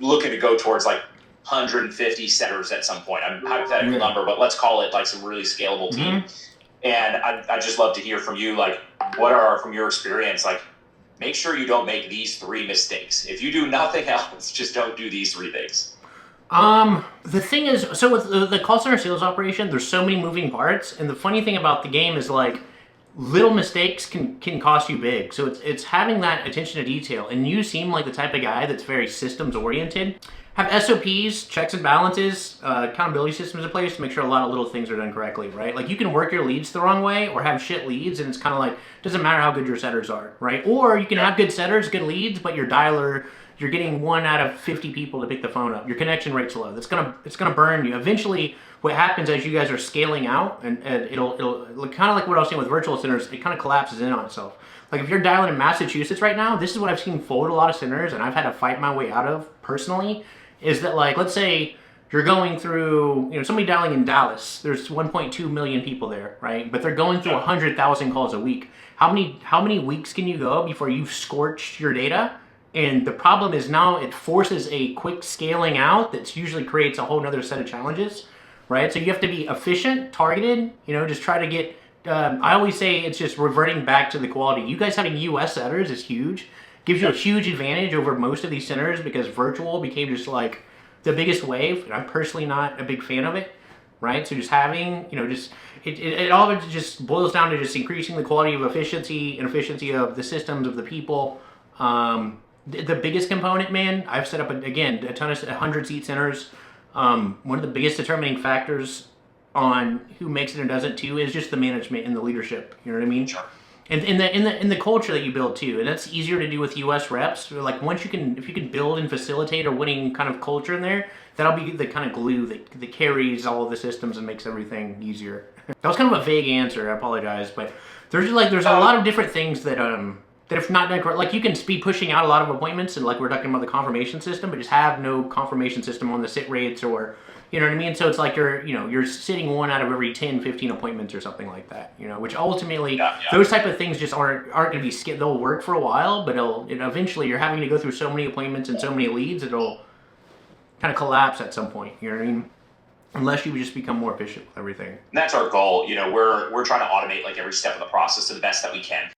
looking to go towards like 150 centers at some point. I'm hypothetical number, but let's call it like some really scalable team. And I'd just love to hear from you, like, what are, from your experience, like, make sure you don't make these 3 mistakes. If you do nothing else, just don't do these 3 things. The thing is, so with the call center sales operation, there's so many moving parts, and the funny thing about the game is like little mistakes can cost you big. So it's having that attention to detail, and you seem like the type of guy that's very systems oriented. Have SOPs, checks and balances, accountability systems in place to make sure a lot of little things are done correctly, right? Like you can work your leads the wrong way or have shit leads, and it's kind of like, doesn't matter how good your setters are, right? Or you can have good setters, good leads, but your dialer, you're getting 1 out of 50 people to pick the phone up. Your connection rate's low. It's gonna burn you. Eventually, what happens as you guys are scaling out, and it'll kind of like what I was saying with virtual centers, it kind of collapses in on itself. Like if you're dialing in Massachusetts right now, this is what I've seen fold a lot of centers, and I've had to fight my way out of personally. Is that like, let's say you're going through, somebody dialing in Dallas, there's 1.2 million people there, right? But they're going through 100,000 calls a week. How many weeks can you go before you've scorched your data? And the problem is now it forces a quick scaling out that usually creates a whole nother set of challenges, right? So you have to be efficient, targeted, just try to get, I always say it's just reverting back to the quality. You guys having US setters is huge. Gives you a huge advantage over most of these centers because virtual became just like the biggest wave, and I'm personally not a big fan of it, right? So just having, it all just boils down to just increasing the quality of efficiency and efficiency of the systems of the people. The biggest component, man, I've set up, again, a ton of 100-seat centers. One of the biggest determining factors on who makes it and doesn't too is just the management and the leadership. You know what I mean? Sure. And in the culture that you build too, and that's easier to do with US reps. Like if you can build and facilitate a winning kind of culture in there, that'll be the kind of glue that carries all of the systems and makes everything easier. That was kind of a vague answer. I apologize, but there's a lot of different things that if not done correct, like you can be pushing out a lot of appointments, and like we're talking about the confirmation system, but just have no confirmation system on the sit rates, or you know what I mean? So it's like you're sitting 1 out of every 10, 15 appointments or something like that, which ultimately those type of things just aren't going to be, they'll work for a while, but eventually you're having to go through so many appointments and so many leads, it'll kind of collapse at some point, you know what I mean? Unless you just become more efficient with everything. And that's our goal. We're trying to automate like every step of the process to the best that we can.